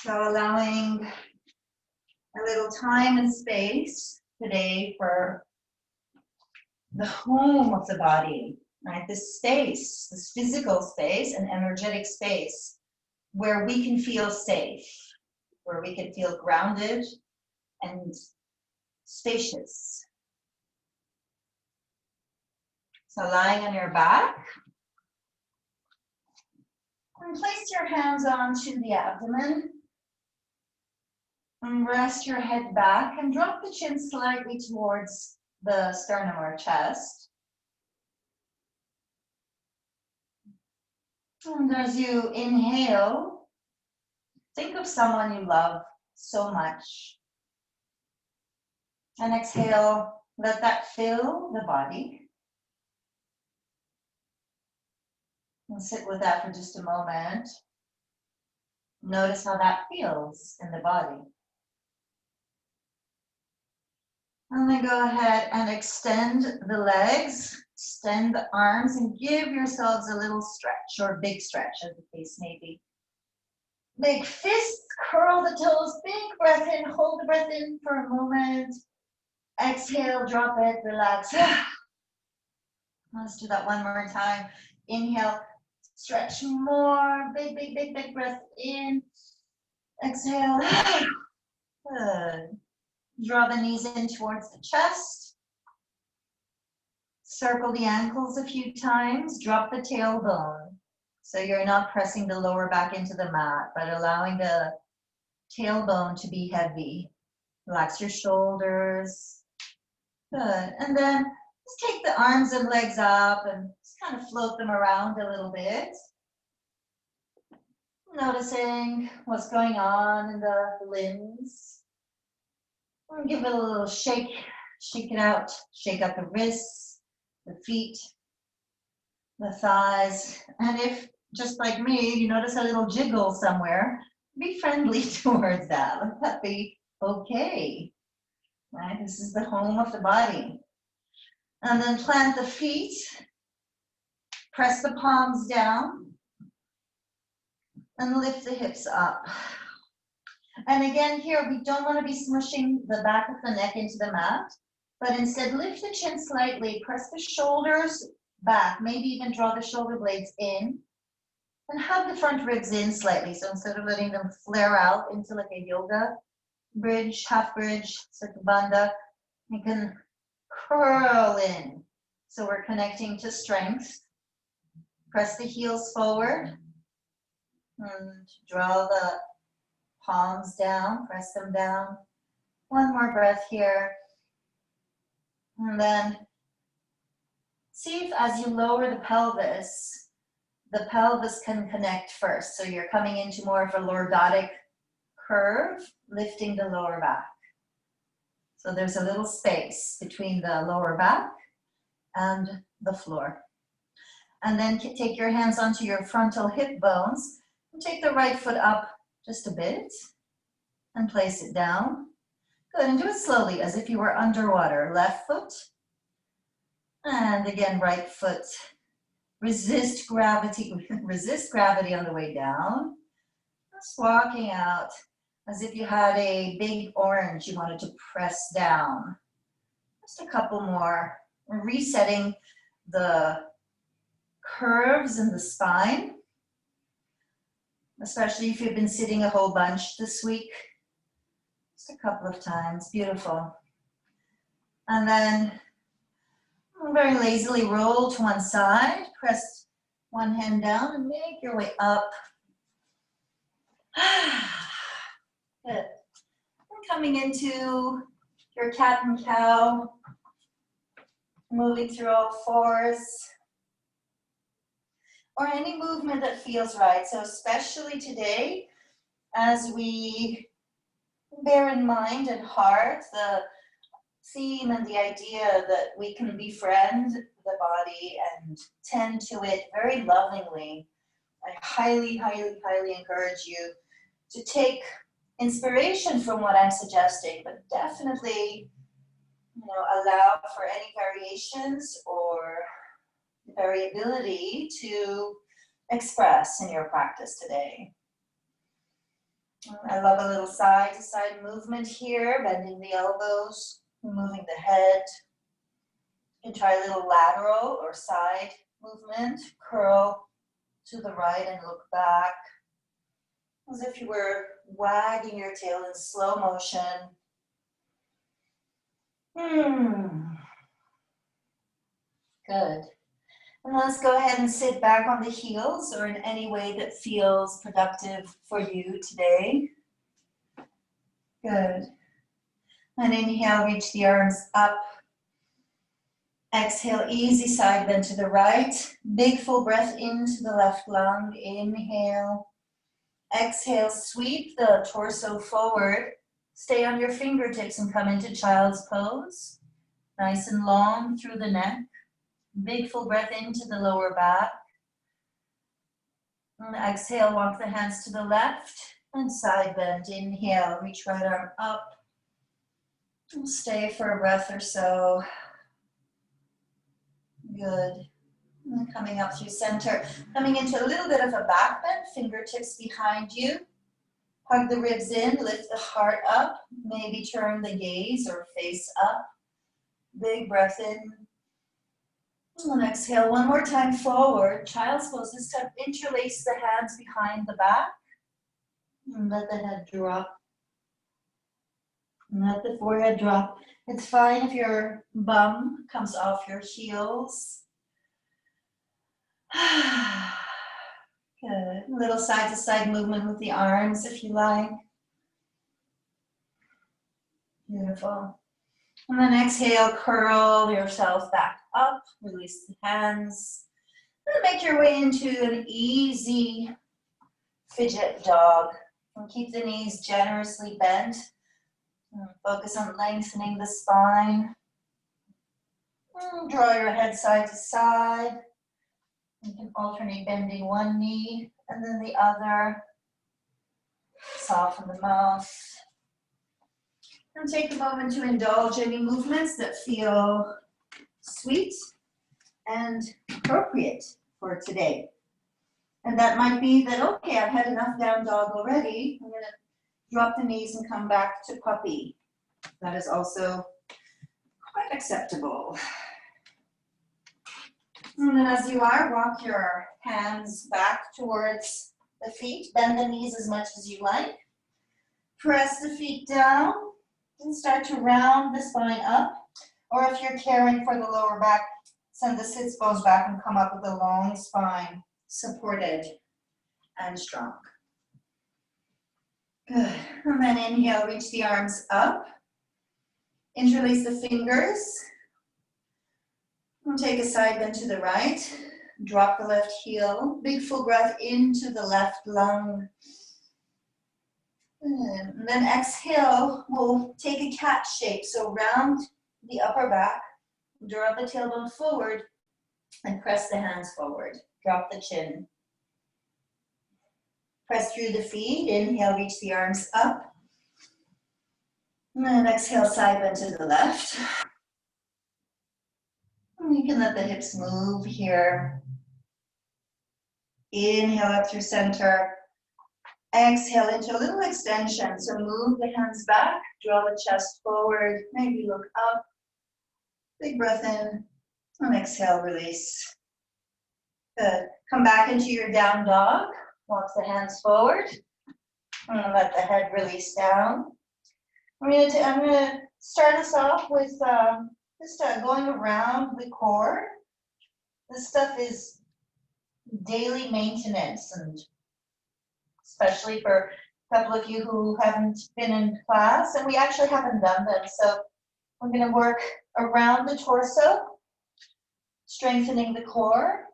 So allowing a little time and space today for the home of the body, right? This space, this physical space and energetic space where we can feel safe, where we can feel grounded and spacious. So lying on your back, and place your hands onto the abdomen. And rest your head back and drop the chin slightly towards the sternum or chest. And as you inhale, think of someone you love so much. And exhale, let that fill the body. And sit with that for just a moment. Notice how that feels in the body. And then go ahead and extend the legs, extend the arms, and give yourselves a little stretch or big stretch, as the case may be. Big fists, curl the toes, big breath in, hold the breath in for a moment. Exhale, drop it, relax. Let's do that one more time. Inhale, stretch more, big breath in. Exhale, good. Draw the knees in towards the chest. Circle the ankles a few times. Drop the tailbone. So you're not pressing the lower back into the mat, but allowing the tailbone to be heavy. Relax your shoulders. Good. And then just take the arms and legs up and just kind of float them around a little bit. Noticing what's going on in the limbs. And give it a little shake, shake it out, shake out the wrists, the feet, the thighs. And if, just like me, you notice a little jiggle somewhere, be friendly towards that. Let that be okay. Right? This is the home of the body. And then plant the feet, press the palms down, and lift the hips up. And again here, we don't want to be smushing the back of the neck into the mat, but instead lift the chin slightly, press the shoulders back, maybe even draw the shoulder blades in, and hug the front ribs in slightly. So instead of letting them flare out into like a yoga bridge, half bridge, Bandha, you can curl in. So we're connecting to strength. Press the heels forward and draw the palms down, press them down. One more breath here. And then see if as you lower the pelvis can connect first. So you're coming into more of a lordotic curve, lifting the lower back. So there's a little space between the lower back and the floor. And then take your hands onto your frontal hip bones and take the right foot up just a bit and place it down. Good, and do it slowly as if you were underwater. Left foot, and again, right foot. Resist gravity on the way down. Just walking out as if you had a big orange you wanted to press down. Just a couple more. Resetting the curves in the spine, especially if you've been sitting a whole bunch this week. Just a couple of times. Beautiful. And then very lazily roll to one side, press one hand down and make your way up. Good. And coming into your cat and cow, moving through all fours, or any movement that feels right. So especially today, as we bear in mind and heart the theme and the idea that we can befriend the body and tend to it very lovingly, I highly encourage you to take inspiration from what I'm suggesting, but definitely, allow for any variations or variability to express in your practice today. I love a little side to side movement here, bending the elbows, moving the head. You can try a little lateral or side movement, curl to the right and look back, as if you were wagging your tail in slow motion. Good. And let's go ahead and sit back on the heels or in any way that feels productive for you today. Good. And inhale, reach the arms up. Exhale, easy side bend to the right. Big full breath into the left lung. Inhale. Exhale, sweep the torso forward. Stay on your fingertips and come into child's pose. Nice and long through the neck. Big full breath into the lower back. And exhale, walk the hands to the left and side bend. Inhale, reach right arm up. And stay for a breath or so. Good. And coming up through center. Coming into a little bit of a back bend, fingertips behind you. Hug the ribs in, lift the heart up. Maybe turn the gaze or face up. Big breath in. And exhale one more time forward. Child's pose. This time interlace the hands behind the back. And let the head drop. And let the forehead drop. It's fine if your bum comes off your heels. Good. A little side to side movement with the arms if you like. Beautiful. And then exhale, curl yourself back up, release the hands. And make your way into an easy fidget dog. And keep the knees generously bent. And focus on lengthening the spine. And draw your head side to side. You can alternate bending one knee and then the other. Soften the mouth. And take a moment to indulge any movements that feel sweet and appropriate for today. And that might be that, okay, I've had enough down dog already. I'm going to drop the knees and come back to puppy. That is also quite acceptable. And then as you are, walk your hands back towards the feet. Bend the knees as much as you like. Press the feet down. And start to round the spine up. Or if you're caring for the lower back, send the sits bones back and come up with a long spine, supported and strong. Good. And then inhale, reach the arms up. Interlace the fingers. And take a side bend to the right. Drop the left heel. Big full breath into the left lung. And then exhale, we'll take a cat shape. So round the upper back, draw the tailbone forward, and press the hands forward. Drop the chin. Press through the feet. Inhale, reach the arms up. And then exhale, side bend to the left. And you can let the hips move here. Inhale up through center. Exhale into a little extension. So move the hands back, draw the chest forward, maybe look up. Big breath in, and exhale, release. Good. Come back into your down dog. Walk the hands forward. And let the head release down. I'm going to start us off with just going around the core. This stuff is daily maintenance, and especially for a couple of you who haven't been in class, and we actually haven't done them. So we're going to work around the torso, strengthening the core,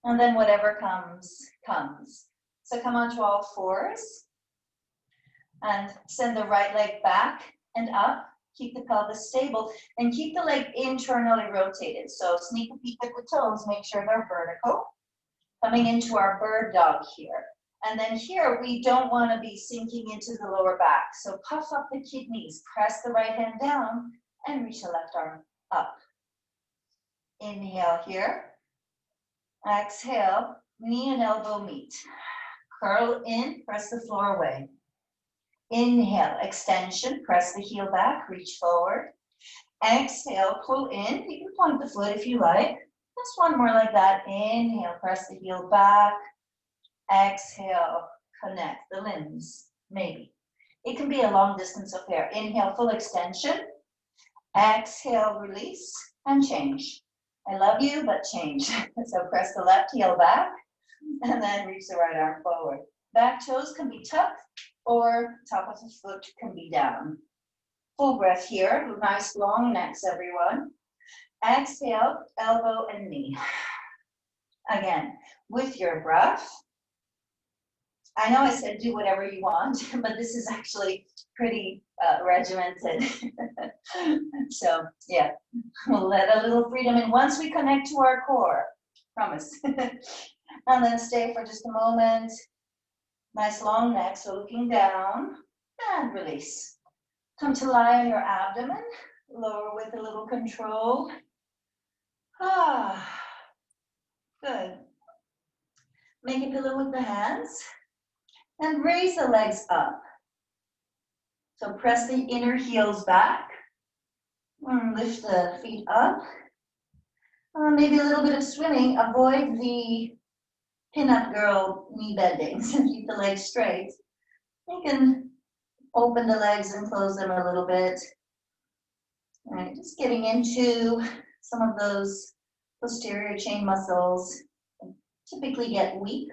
and then whatever comes, comes. So come onto all fours, and send the right leg back and up. Keep the pelvis stable, and keep the leg internally rotated. So sneak a peek at the toes, make sure they're vertical. Coming into our bird dog here. And then here, we don't want to be sinking into the lower back. So puff up the kidneys, press the right hand down, and reach the left arm up. Inhale here. Exhale, knee and elbow meet. curl in, press the floor away. Inhale, extension, press the heel back, reach forward. Exhale, pull in. You can point the foot if you like. Just one more like that. Inhale, press the heel back. Exhale, connect the limbs, maybe. It can be a long distance affair. Inhale, full extension. Exhale, release, and change. I love you, but change. So press the left heel back, and then reach the right arm forward. Back toes can be tucked, or top of the foot can be down. Full breath here. Nice long necks, everyone. Exhale, elbow and knee. Again, with your breath. I know I said do whatever you want, but this is actually pretty regimented. So yeah, we'll let a little freedom in once we connect to our core, promise. And then stay for just a moment. Nice long neck, so looking down and release. Come to lie on your abdomen, lower with a little control. Ah, good. Make a pillow with the hands and raise the legs up. So press the inner heels back. Lift the feet up. Maybe a little bit of swimming. Avoid the pin-up girl knee bendings and keep the legs straight. You can open the legs and close them a little bit. All right, just getting into some of those posterior chain muscles. Typically get weak.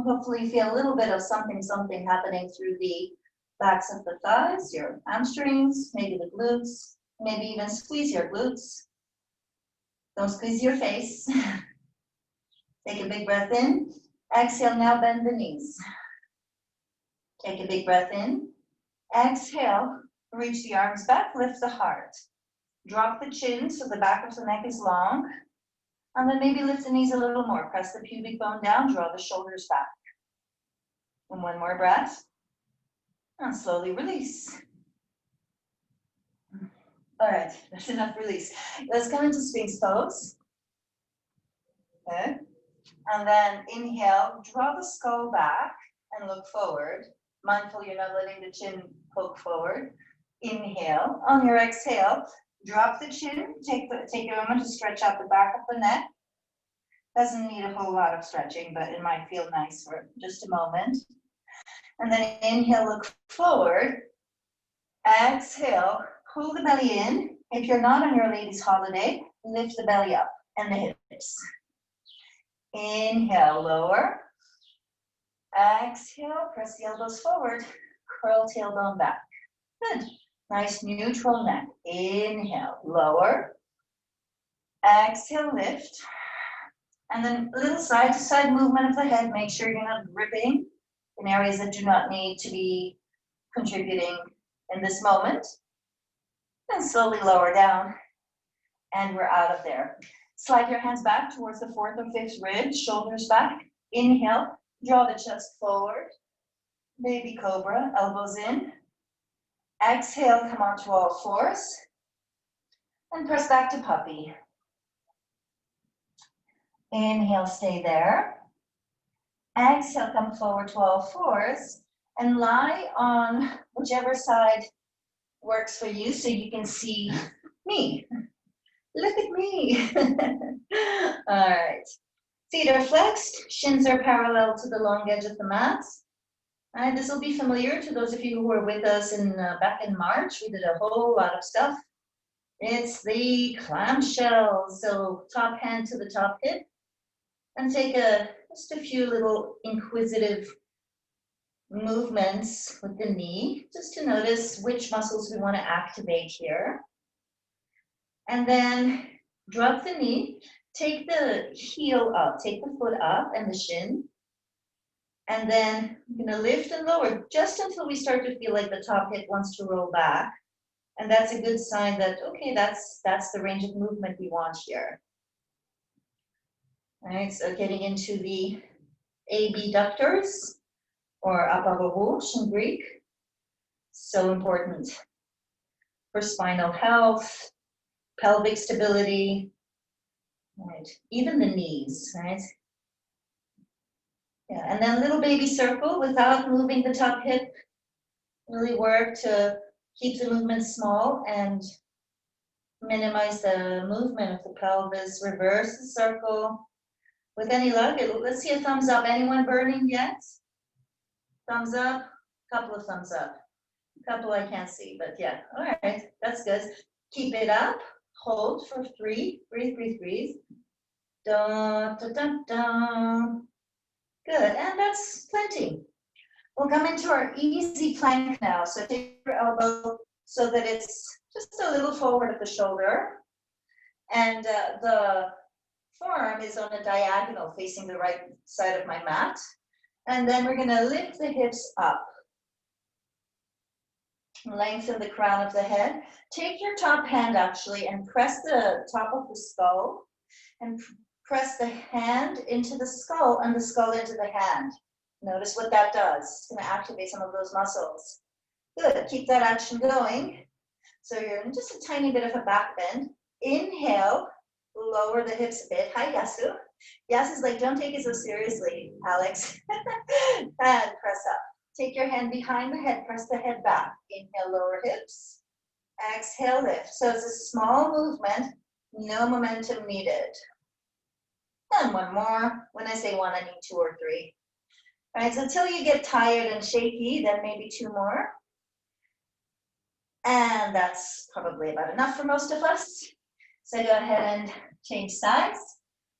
Hopefully feel a little bit of something happening through the backs of the thighs, your hamstrings, maybe the glutes, maybe even squeeze your glutes. Don't squeeze your face. Take a big breath in. Exhale, now bend the knees. Take a big breath in. Exhale, reach the arms back, lift the heart. Drop the chin so the back of the neck is long. And then maybe lift the knees a little more. Press the pubic bone down, draw the shoulders back. And one more breath. And slowly release. All right, that's enough release. Let's come into Sphinx pose. Okay. And then inhale, draw the skull back and look forward. Mindful you're not letting the chin poke forward. Inhale. On your exhale, drop the chin. Take a moment to stretch out the back of the neck. Doesn't need a whole lot of stretching, but it might feel nice for just a moment. And then inhale, look forward. Exhale, pull the belly in. If you're not on your ladies' holiday, lift the belly up and the hips. Inhale, lower. Exhale, press the elbows forward. Curl tailbone back. Good. Nice neutral neck. Inhale, lower. Exhale, lift. And then a little side-to-side movement of the head. Make sure you're not gripping in areas that do not need to be contributing in this moment. And slowly lower down. And we're out of there. Slide your hands back towards the fourth or fifth rib, shoulders back. Inhale, draw the chest forward. Baby cobra, elbows in. Exhale, come onto all fours. And press back to puppy. Inhale, stay there. Exhale, come forward to all fours. And lie on whichever side works for you so you can see me. Look at me. All right. Feet are flexed. Shins are parallel to the long edge of the mat. All right, this will be familiar to those of you who were with us back in March. We did a whole lot of stuff. It's the clamshell. So top hand to the top hip. And take just a few little inquisitive movements with the knee, just to notice which muscles we want to activate here. And then drop the knee, take the heel up, take the foot up and the shin. And then I'm going to lift and lower just until we start to feel like the top hip wants to roll back. And that's a good sign that, okay, that's the range of movement we want here. All right, so getting into the abductors, or appareaux in Greek. So important for spinal health, pelvic stability, right? Even the knees, right? Yeah, and then little baby circle without moving the top hip. Really work to keep the movement small and minimize the movement of the pelvis. Reverse the circle. With any luck, let's see a thumbs up. Anyone burning yet? Thumbs up? Couple of thumbs up. Couple I can't see, but yeah. All right, that's good. Keep it up. Hold for 3. Breathe, breathe, breathe. Dun, dun, dun, dun. Good, and that's plenty. We'll come into our easy plank now. So take your elbow so that it's just a little forward of the shoulder. And the forearm is on a diagonal facing the right side of my mat. And then we're gonna lift the hips up. Lengthen the crown of the head. Take your top hand actually and press the top of the skull and press the hand into the skull and the skull into the hand. Notice what that does. It's going to activate some of those muscles. Good. Keep that action going. So you're in just a tiny bit of a back bend. Inhale. Lower the hips a bit. Hi, Yasu. Yasu's like, don't take it so seriously, Alex. And press up. Take your hand behind the head. Press the head back. Inhale, lower hips. Exhale, lift. So it's a small movement. No momentum needed. And one more. When I say one, I mean 2 or 3. All right, so until you get tired and shaky, then maybe 2 more. And that's probably about enough for most of us. So go ahead and change sides.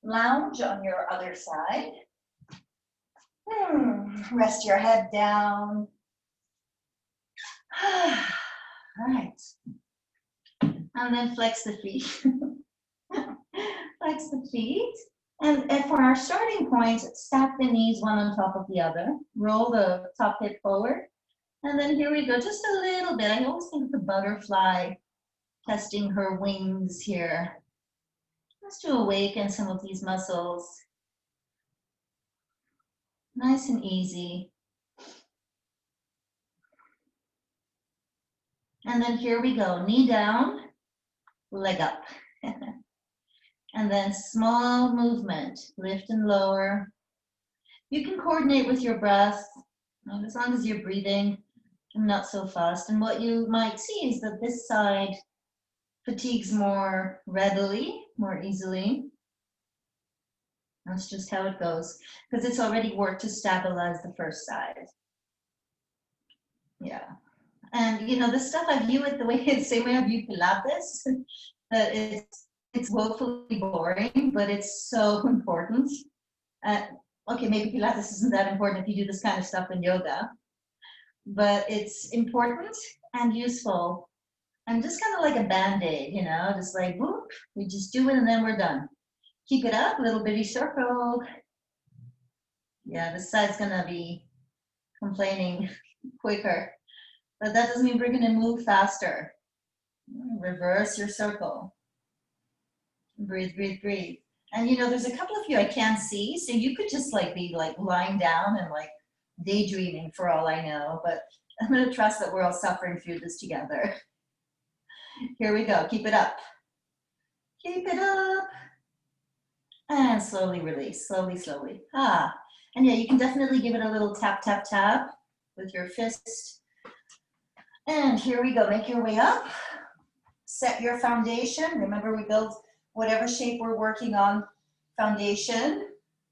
Lounge on your other side. Rest your head down. All right. And then flex the feet. Flex the feet. And for our starting point, stack the knees one on top of the other. Roll the top hip forward. And then here we go, just a little bit. I always think of the butterfly testing her wings here. Just to awaken some of these muscles. Nice and easy. And then here we go, knee down, leg up. And then small movement, lift and lower. You can coordinate with your breath, as long as you're breathing and not so fast. And what you might see is that this side fatigues more readily, more easily. That's just how it goes, because it's already worked to stabilize the first side. Yeah. And you know, this stuff I view it the same way I view Pilates, that it's woefully boring, but it's so important. Okay, maybe Pilates isn't that important if you do this kind of stuff in yoga, but it's important and useful. And just kind of like a band-aid, you know, just like, whoop, we just do it and then we're done. Keep it up, little bitty circle. Yeah, this side's gonna be complaining quicker, but that doesn't mean we're gonna move faster. Reverse your circle. Breathe, breathe, breathe. And you know, there's a couple of you I can't see, so you could just like be like lying down and like daydreaming for all I know, but I'm gonna trust that we're all suffering through this together. Here we go, keep it up. Keep it up. And slowly release, slowly, slowly. And yeah, you can definitely give it a little tap, tap, tap with your fist. And here we go, make your way up. Set your foundation. Remember, we build whatever shape we're working on, foundation,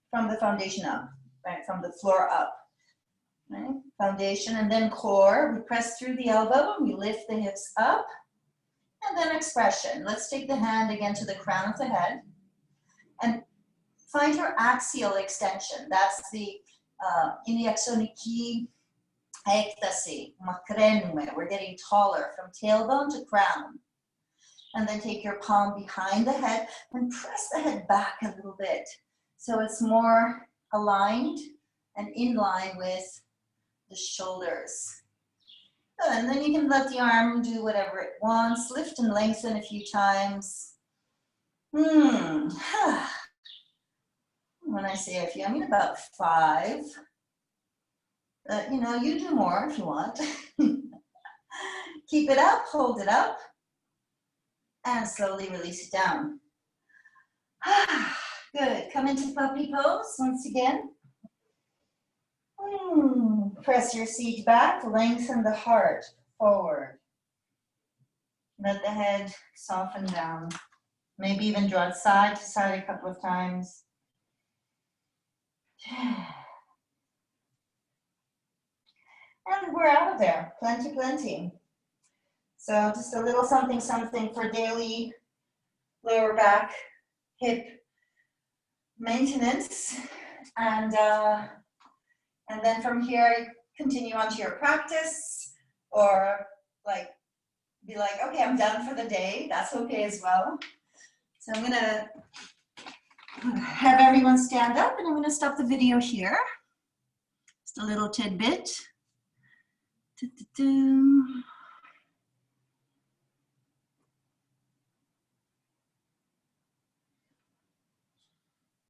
from the foundation up, right? From the floor up, right? Foundation, and then core. We press through the elbow, we lift the hips up, and then expression. Let's take the hand again to the crown of the head, and find your axial extension. That's the iliaksoniki ektasi, makrenme. We're getting taller from tailbone to crown. And then take your palm behind the head and press the head back a little bit, so it's more aligned and in line with the shoulders. And then you can let the arm do whatever it wants. Lift and lengthen a few times. When I say a few, I mean about 5. You know, you do more if you want. Keep it up, hold it up. And slowly release it down. Good. Come into puppy pose once again. Press your seat back, lengthen the heart forward. Let the head soften down. Maybe even draw it side to side a couple of times. And we're out of there. Plenty, plenty. So just a little something, something for daily lower back, hip maintenance. And then from here, continue on to your practice, or like, be like, okay, I'm done for the day. That's okay as well. So I'm gonna have everyone stand up, and I'm gonna stop the video here. Just a little tidbit.